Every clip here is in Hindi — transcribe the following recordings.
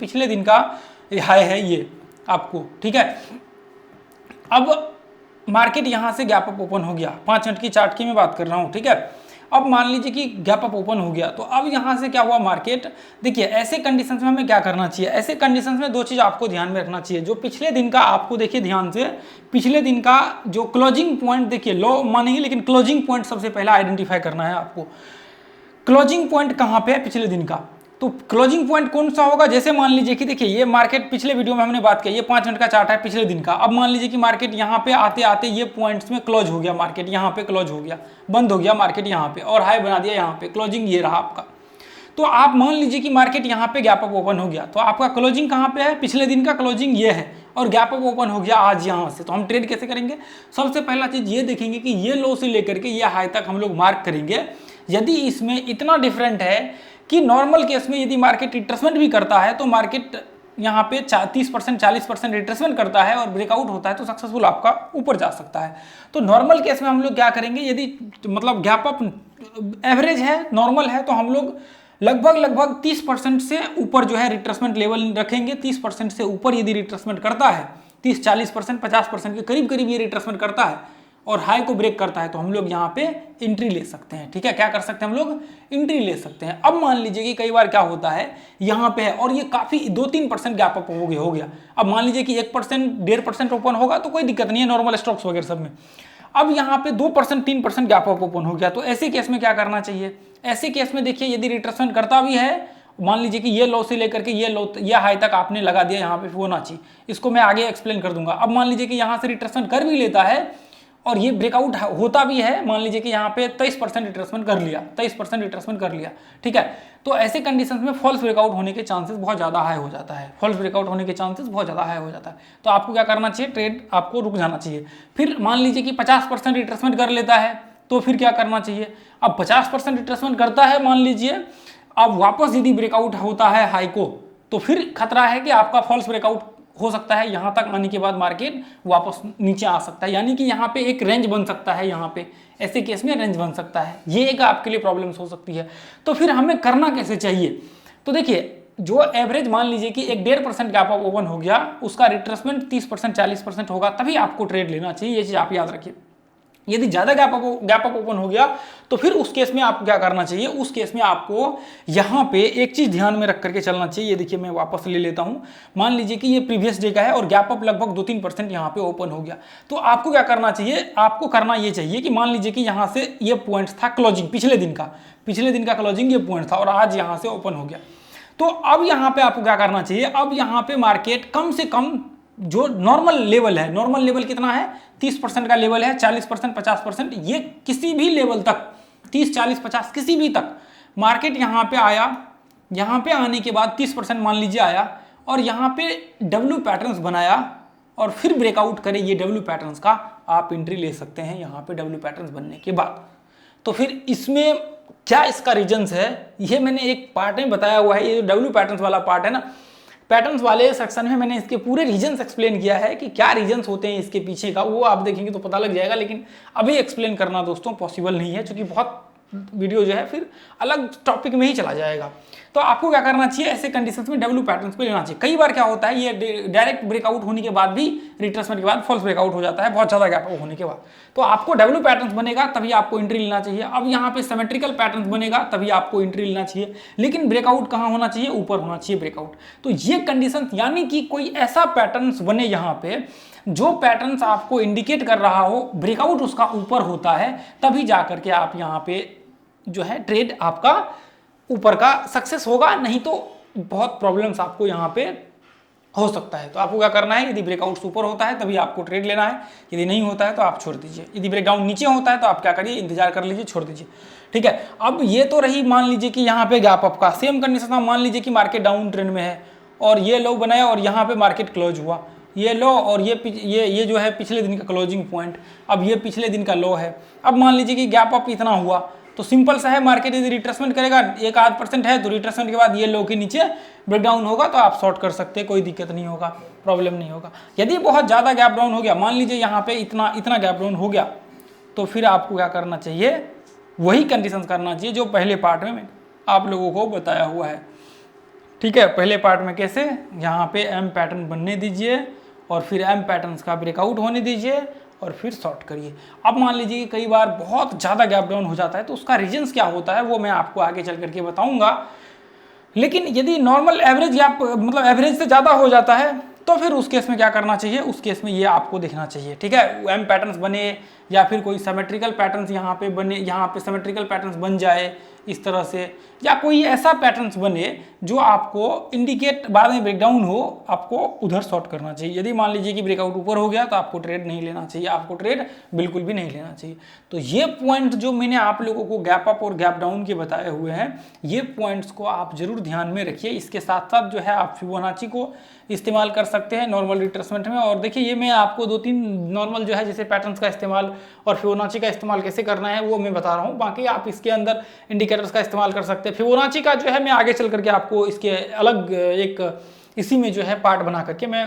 पिछले दिन का हाई है ये आपको, ठीक है। अब मार्केट यहाँ से गैप अप ओपन हो गया, 5 मिनट की चार्ट की मैं बात कर रहा हूँ, ठीक है। अब मान लीजिए कि गैप अप ओपन हो गया, तो अब यहाँ से क्या हुआ मार्केट, देखिए ऐसे कंडीशंस में हमें क्या करना चाहिए, ऐसे कंडीशंस में 2 चीज़ आपको ध्यान में रखना चाहिए। जो पिछले दिन का आपको देखिए ध्यान से, पिछले दिन का जो क्लोजिंग पॉइंट देखिए लो मानेंगे, लेकिन क्लोजिंग पॉइंट सबसे पहले आइडेंटिफाई करना है आपको। क्लोजिंग पॉइंट कहाँ पे है पिछले दिन का, तो क्लोजिंग पॉइंट कौन सा होगा। जैसे मान लीजिए कि देखिए ये मार्केट पिछले वीडियो में हमने बात की, ये 5 मिनट का चार्ट है पिछले दिन का। अब मान लीजिए कि मार्केट यहाँ पे आते आते ये पॉइंट्स में क्लोज हो गया, मार्केट यहाँ पे क्लोज हो गया, बंद हो गया मार्केट यहाँ पे, और हाई बना दिया यहाँ पे, क्लोजिंग ये रहा आपका। तो आप मान लीजिए कि मार्केट यहाँ पे गैप अप ओपन हो गया, तो आपका क्लोजिंग कहाँ पे है, पिछले दिन का क्लोजिंग ये है, और गैप अप ओपन हो गया आज यहाँ से। तो हम ट्रेड कैसे करेंगे, सबसे पहला चीज ये देखेंगे कि ये लो से लेकर के ये हाई तक हम लोग मार्क करेंगे। यदि इसमें इतना डिफरेंट है कि नॉर्मल केस में यदि मार्केट रिट्रेसमेंट भी करता है, तो मार्केट यहाँ पे 30% 40% रिट्रेसमेंट करता है और ब्रेकआउट होता है, तो सक्सेसफुल आपका ऊपर जा सकता है। तो नॉर्मल केस में हम लोग क्या करेंगे, यदि मतलब गैप अप एवरेज है, नॉर्मल है, तो हम लोग लगभग 30% से ऊपर जो है रिट्रेसमेंट लेवल रखेंगे। 30% से ऊपर यदि रिट्रेसमेंट करता है, 30-40% 50% के करीब करीब ये रिट्रेसमेंट करता है और हाई को ब्रेक करता है, तो हम लोग यहाँ पे एंट्री ले सकते हैं, ठीक है। क्या कर सकते हैं हम लोग, एंट्री ले सकते हैं। अब मान लीजिए कि कई बार क्या होता है, यहाँ पे है और ये काफी 2-3% गैप अप हो गया। अब मान लीजिए कि 1% 1.5% ओपन होगा तो कोई दिक्कत नहीं है नॉर्मल स्टॉक्स वगैरह सब में। अब यहाँ पे 2% 3% गैप अप ओपन हो गया, तो ऐसे केस में क्या करना चाहिए, ऐसे केस में देखिए यदि रिट्रेसमेंट करता भी है, मान लीजिए कि ये लो से लेकर के ये लो ये हाई तक आपने लगा दिया यहाँ पे फिबोनाची, इसको मैं आगे एक्सप्लेन कर दूंगा। अब मान लीजिए कि यहाँ से रिट्रेसमेंट कर भी लेता है और ये ब्रेकआउट होता भी है, मान लीजिए कि यहाँ पे 23% रिट्रेसमेंट कर लिया, 23% रिट्रेसमेंट कर लिया, ठीक है। तो ऐसे कंडीशंस में फॉल्स ब्रेकआउट होने के चांसेस बहुत ज़्यादा हाई हो जाता है, फॉल्स ब्रेकआउट होने के चांसेस बहुत ज़्यादा हाई हो जाता है। तो आपको क्या करना चाहिए, ट्रेड आपको रुक जाना चाहिए। फिर मान लीजिए कि 50% रिट्रेसमेंट कर लेता है, तो फिर क्या करना चाहिए। अब 50% रिट्रेसमेंट करता है मान लीजिए, अब वापस यदि ब्रेकआउट होता है हाई को, तो फिर खतरा है कि आपका फॉल्स ब्रेकआउट हो सकता है, यहां तक आने के बाद मार्केट वापस नीचे आ सकता है, यानी कि यहां पे एक रेंज बन सकता है, यहां पे ऐसे केस में रेंज बन सकता है, ये एक आपके लिए प्रॉब्लम्स हो सकती है। तो फिर हमें करना कैसे चाहिए, तो देखिए जो एवरेज मान लीजिए कि 1-1.5% गैप अप ओपन हो गया, उसका रिट्रेसमेंट 30% 40% होगा, तभी आपको ट्रेड लेना चाहिए, ये चीज आप याद रखिए। यदि ज्यादा गैप अप ओपन हो गया, तो फिर उस केस में आपको क्या करना चाहिए, उस केस में आपको यहाँ पे एक चीज ध्यान में रख करके चलना चाहिए। ये देखिए मैं वापस ले लेता हूँ, मान लीजिए कि ये प्रीवियस डे का है और गैप अप लगभग 2-3% यहाँ पे ओपन हो गया, तो आपको क्या करना चाहिए, आपको करना ये चाहिए कि मान लीजिए कि यहाँ से ये पॉइंट था क्लोजिंग, पिछले दिन का क्लोजिंग ये पॉइंट था और आज यहाँ से ओपन हो गया। तो अब यहाँ पे आपको क्या करना चाहिए, अब यहाँ पे मार्केट कम से कम जो नॉर्मल लेवल है, नॉर्मल लेवल कितना है, 30% का लेवल है, 40% 50%, ये किसी भी लेवल तक 30 40 50 किसी भी तक मार्केट यहाँ पे आया, यहाँ पे आने के बाद 30% मान लीजिए आया और यहाँ पे डब्ल्यू पैटर्न्स बनाया और फिर ब्रेकआउट करे ये डब्ल्यू पैटर्न्स का, आप एंट्री ले सकते हैं यहाँ पे डब्ल्यू पैटर्न्स बनने के बाद। तो फिर इसमें क्या इसका रीजंस है, ये मैंने एक पार्ट में बताया हुआ है, ये जो डब्ल्यू पैटर्न्स वाला पार्ट है ना, पैटर्न्स वाले सेक्शन में मैंने इसके पूरे रीजंस एक्सप्लेन किया है कि क्या रीजंस होते हैं इसके पीछे का, वो आप देखेंगे तो पता लग जाएगा, लेकिन अभी एक्सप्लेन करना दोस्तों पॉसिबल नहीं है, क्योंकि बहुत वीडियो जो है फिर अलग टॉपिक में ही चला जाएगा। तो आपको क्या करना चाहिए, ऐसे कंडीशंस में डब्ल्यू पैटर्न्स पे लेना चाहिए। कई बार क्या होता है, ये डायरेक्ट ब्रेकआउट होने के बाद भी रिट्रेसमेंट के बाद फॉल्स ब्रेकआउट हो जाता है, बहुत ज्यादा गैप होने के बाद, तो आपको डब्ल्यू पैटर्न्स बनेगा तभी आपको एंट्री लेना चाहिए। अब यहाँ पे सिमेट्रिकल पैटर्न्स बनेगा तभी आपको एंट्री लेना चाहिए, लेकिन ब्रेकआउट कहाँ होना चाहिए, ऊपर होना चाहिए ब्रेकआउट। तो ये कंडीशन, यानी कि कोई ऐसा पैटर्न्स बने यहाँ पे जो पैटर्न्स आपको इंडिकेट कर रहा हो ब्रेकआउट उसका ऊपर होता है, तभी जाकर के आप यहाँ पे जो है ट्रेड आपका ऊपर का सक्सेस होगा, नहीं तो बहुत प्रॉब्लम्स आपको यहाँ पे हो सकता है। तो आपको क्या करना है, यदि ब्रेकआउट ऊपर होता है तभी आपको ट्रेड लेना है, यदि नहीं होता है तो आप छोड़ दीजिए। यदि ब्रेकआउट नीचे होता है तो आप क्या करिए, इंतजार कर लीजिए, छोड़ दीजिए, ठीक है। अब ये तो रही मान लीजिए कि यहाँ पे गैप अप का सेम कंडीशन था, मान लीजिए कि मार्केट डाउन ट्रेंड में है और ये लो बनाया और यहाँ पे मार्केट क्लोज हुआ, ये लो और ये जो है पिछले दिन का क्लोजिंग पॉइंट, अब ये पिछले दिन का लो है। अब मान लीजिए कि गैप अप इतना हुआ, तो सिंपल सा है, मार्केट यदि रिट्रेसमेंट करेगा 1-8% है तो रिट्रेसमेंट के बाद ये लो के नीचे ब्रेकडाउन होगा, तो आप शॉर्ट कर सकते हैं, कोई दिक्कत नहीं होगा, प्रॉब्लम नहीं होगा। यदि बहुत ज़्यादा गैप डाउन हो गया, मान लीजिए यहाँ पे इतना गैप डाउन हो गया, तो फिर आपको क्या करना चाहिए, वही कंडीशंस करना चाहिए जो पहले पार्ट में आप लोगों को बताया हुआ है। ठीक है, पहले पार्ट में कैसे, यहाँ पे एम पैटर्न बनने दीजिए और फिर एम पैटर्न्स का ब्रेकआउट होने दीजिए और फिर शॉर्ट करिए। अब मान लीजिए कि कई बार बहुत ज़्यादा गैप डाउन हो जाता है, तो उसका रीजंस क्या होता है वो मैं आपको आगे चल करके बताऊंगा। लेकिन यदि नॉर्मल एवरेज गैप मतलब एवरेज से ज़्यादा हो जाता है तो फिर उस केस में क्या करना चाहिए, उस केस में ये आपको देखना चाहिए। ठीक है, एम पैटर्न्स बने या फिर कोई सिमेट्रिकल पैटर्न्स यहाँ पे बने, यहाँ पे सिमेट्रिकल पैटर्न्स बन जाए इस तरह से, या कोई ऐसा पैटर्न्स बने जो आपको इंडिकेट बाद में ब्रेकडाउन हो, आपको उधर शॉर्ट करना चाहिए। यदि मान लीजिए कि ब्रेकआउट ऊपर हो गया तो आपको ट्रेड नहीं लेना चाहिए, आपको ट्रेड बिल्कुल भी नहीं लेना चाहिए। तो ये पॉइंट जो मैंने आप लोगों को गैप अप और गैप डाउन के बताए हुए हैं, ये पॉइंट्स को आप जरूर ध्यान में रखिए। इसके साथ साथ जो है आप फिबोनाची को इस्तेमाल कर सकते हैं नॉर्मल रिट्रेसमेंट में। और देखिए ये मैं आपको 2-3 नॉर्मल जो है जैसे पैटर्न्स का इस्तेमाल और फिबोनाची का इस्तेमाल कैसे करना है वो मैं बता रहा हूँ। बाकी आप इसके अंदर इंडिकेटर्स का इस्तेमाल कर सकते हैं। फिबोनाची का जो है मैं आगे चल करके आपको इसके अलग एक इसी में जो है पार्ट बना करके मैं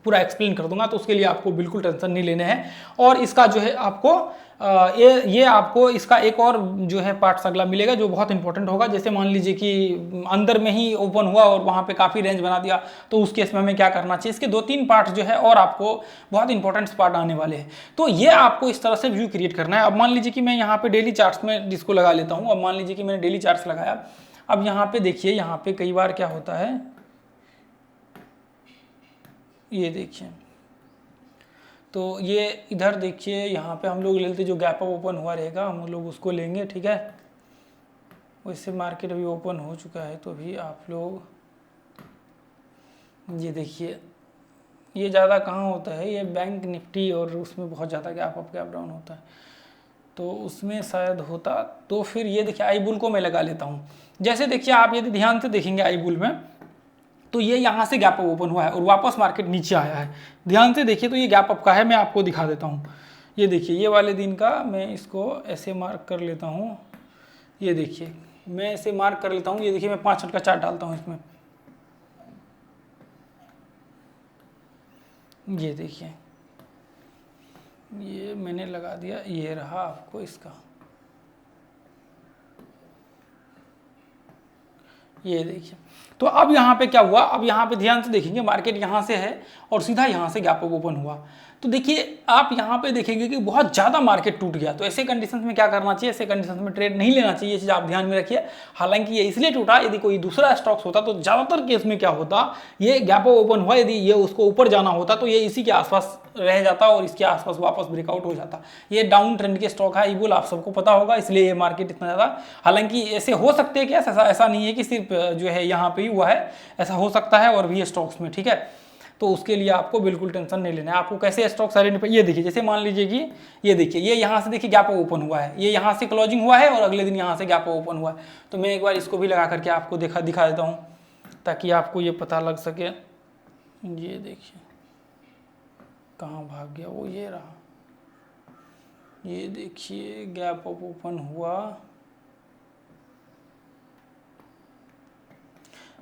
पूरा एक्सप्लेन कर दूंगा, तो उसके लिए आपको बिल्कुल टेंशन नहीं लेने हैं। और इसका जो है आपको ये आपको इसका एक और जो है पार्ट्स अगला मिलेगा जो बहुत इंपॉर्टेंट होगा। जैसे मान लीजिए कि अंदर में ही ओपन हुआ और वहाँ पे काफ़ी रेंज बना दिया, तो उस केस में हमें क्या करना चाहिए। इसके 2-3 पार्ट जो है और आपको बहुत इंपॉर्टेंट पार्ट आने वाले हैं। तो ये आपको इस तरह से व्यू क्रिएट करना है। अब मान लीजिए कि मैं यहाँ पे डेली चार्ट्स में जिसको लगा लेता हूँ। अब मान लीजिए कि मैंने डेली चार्ट्स लगाया। अब यहाँ पे देखिए, यहाँ पे कई बार क्या होता है, ये देखिए, तो ये इधर देखिए, यहाँ पे हम लोग लेते जो गैप अप ओपन हुआ रहेगा हम लोग उसको लेंगे। ठीक है, वैसे मार्केट अभी ओपन हो चुका है तो भी आप लोग ये देखिए, ये ज़्यादा कहाँ होता है, ये बैंक निफ्टी और उसमें बहुत ज़्यादा गैप अप गैप डाउन होता है, तो उसमें शायद होता। तो फिर ये देखिए आई बुल को मैं लगा लेता हूँ। जैसे देखिए आप यदि ध्यान से देखेंगे आई बुल में, तो ये यहाँ से गैप अप ओपन हुआ है और वापस मार्केट नीचे आया है। ध्यान से देखिए, तो ये गैप अप का है, मैं आपको दिखा देता हूँ। ये देखिए ये वाले दिन का मैं इसको ऐसे मार्क कर लेता हूँ। ये देखिए मैं ऐसे मार्क कर लेता हूँ। ये देखिए मैं 5 मिनट का चार्ट डालता हूँ इसमें। ये देखिए ये मैंने लगा दिया, ये रहा आपको इसका, ये देखिए। तो अब यहाँ पे क्या हुआ, अब यहाँ पे ध्यान से देखेंगे मार्केट यहाँ से है और सीधा यहाँ से गैप अप ओपन हुआ। तो देखिए आप यहाँ पे देखेंगे कि बहुत ज़्यादा मार्केट टूट गया। तो ऐसे कंडीशंस में क्या करना चाहिए, ऐसे कंडीशंस में ट्रेड नहीं लेना चाहिए, ये चीज़ आप ध्यान में रखिए। हालांकि ये इसलिए टूटा, यदि कोई दूसरा स्टॉक्स होता तो ज़्यादातर केस में क्या होता, ये गैप अप ओपन हुआ, यदि ये उसको ऊपर जाना होता तो ये इसी के आसपास रह जाता और इसके आसपास वापस ब्रेकआउट हो जाता। ये डाउन ट्रेंड के स्टॉक है, ईबुल आप सबको पता होगा, इसलिए ये मार्केट इतना ज़्यादा। हालांकि ऐसे हो सकते हैं कि ऐसा नहीं है कि सिर्फ जो है यहाँ पे ही हुआ है, ऐसा हो सकता है और भी स्टॉक्स में। ठीक है, तो उसके लिए आपको बिल्कुल टेंशन नहीं लेना है। आपको कैसे स्टॉक्स आइडेंटिफाई, ये देखिए जैसे मान लीजिए कि ये देखिए ये यहाँ से देखिए गैप ओपन हुआ है, ये यहाँ से क्लोजिंग हुआ है और अगले दिन यहाँ से गैप ओपन हुआ है। तो मैं एक बार इसको भी लगा करके आपको दिखा देता हूँ ताकि आपको ये पता लग सके। ये देखिए कहाँ भाग गया वो, ये रहा, ये देखिए गैप अप ओपन हुआ।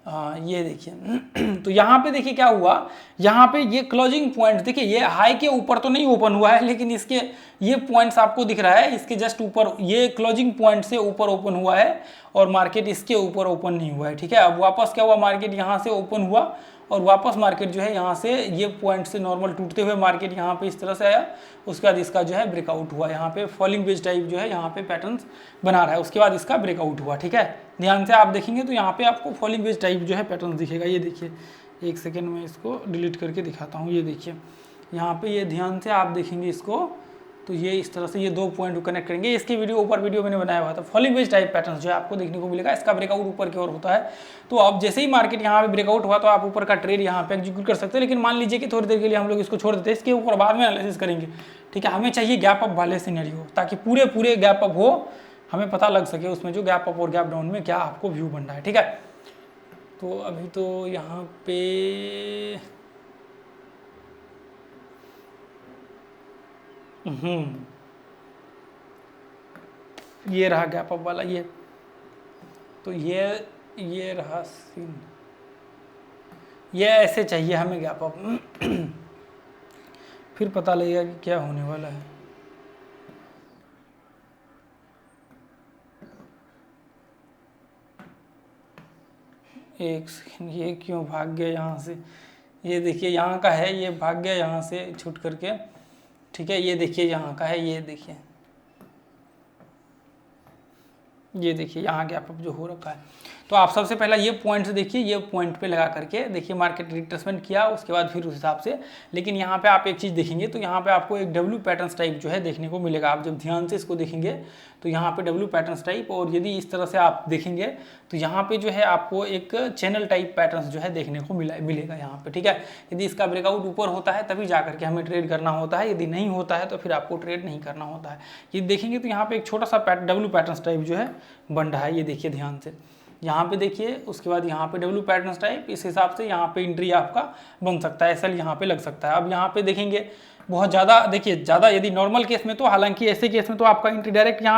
हाँ ये देखिए तो यहाँ पे देखिए क्या हुआ, यहाँ पे ये क्लोजिंग पॉइंट देखिए, ये हाई के ऊपर तो नहीं ओपन हुआ है लेकिन इसके ये पॉइंट्स आपको दिख रहा है, इसके जस्ट ऊपर ये क्लोजिंग पॉइंट से ऊपर ओपन हुआ है और मार्केट इसके ऊपर ओपन नहीं हुआ है। ठीक है, अब वापस क्या हुआ, मार्केट यहाँ से ओपन हुआ और वापस मार्केट जो है यहाँ से ये पॉइंट से नॉर्मल टूटते हुए मार्केट यहाँ पे इस तरह से आया। उसके बाद इसका जो है ब्रेकआउट हुआ, यहाँ पे फॉलिंग वेज टाइप जो है यहाँ पे पैटर्न्स बना रहा है, उसके बाद इसका ब्रेकआउट हुआ। ठीक है, ध्यान से आप देखेंगे तो यहाँ पे आपको फॉलिंग वेज टाइप जो है पैटर्न दिखेगा। ये देखिए एक सेकेंड में इसको डिलीट करके दिखाता हूँ। ये देखिए यहाँ पे ये ध्यान से आप देखेंगे इसको, तो ये इस तरह से ये 2 पॉइंट को कनेक्ट करेंगे। इसके ऊपर वीडियो मैंने बनाया हुआ था। फॉलिंग वेज टाइप पैटर्न जो है आपको देखने को मिलेगा, इसका ब्रेकआउट ऊपर की ओर होता है। तो अब जैसे ही मार्केट यहाँ पे ब्रेकआउट हुआ तो आप ऊपर का ट्रेड यहाँ पे एग्जीक्यूट कर सकते हैं। लेकिन मान लीजिए कि थोड़ी देर के लिए हम लोग इसको छोड़ देते हैं, इसके ऊपर बाद में एनालिसिस करेंगे। ठीक है, हमें चाहिए गैप अप वाले सिनेरियो, ताकि पूरे गैप अप हो, हमें पता लग सके उसमें जो गैप अप और गैप डाउन में क्या आपको व्यू बन रहा है। ठीक है, तो अभी तो यहाँ पे ये रहा गैप अप वाला, ये तो ये रहा सीन, ये ऐसे चाहिए हमें गैप अप फिर पता लगेगा कि क्या होने वाला है। एक सेकंड, ये क्यों भाग गया यहाँ से? ये देखिए यहाँ का है, ये भाग गया यहाँ से छूट करके, ठीक है। ये देखिए यहाँ का है, ये देखिए यहाँ गैप अप जो हो रखा है। तो आप सबसे पहला ये पॉइंट्स देखिए, ये पॉइंट पे लगा करके देखिए मार्केट रिट्रेसमेंट किया, उसके बाद फिर उस हिसाब से। लेकिन यहाँ पे आप एक चीज़ देखेंगे तो यहाँ पे आपको एक डब्ल्यू पैटर्न्स टाइप जो है देखने को मिलेगा। आप जब ध्यान से इसको देखेंगे तो यहाँ पे डब्ल्यू पैटर्न्स टाइप, और यदि इस तरह से आप देखेंगे तो यहाँ पे जो है आपको एक चैनल टाइप पैटर्न्स जो है देखने को मिलेगा यहाँ पे, ठीक है। यदि इसका ब्रेकआउट ऊपर होता है तभी जा करके हमें ट्रेड करना होता है, यदि नहीं होता है तो फिर आपको ट्रेड नहीं करना होता है। ये देखेंगे तो यहाँ पे एक छोटा सा डब्ल्यू पैटर्न्स टाइप जो है बन रहा है, ये देखिए ध्यान से, यहाँ पे देखिए। उसके बाद यहाँ पे डब्ल्यू पैटर्न्स टाइप, इस हिसाब से यहाँ पे एंट्री आपका बन सकता है, एसएल यहाँ पे लग सकता है। अब यहाँ पे देखेंगे बहुत ज़्यादा, देखिए ज़्यादा यदि नॉर्मल केस में तो, हालांकि ऐसे केस में तो आपका एंट्री डायरेक्ट यहाँ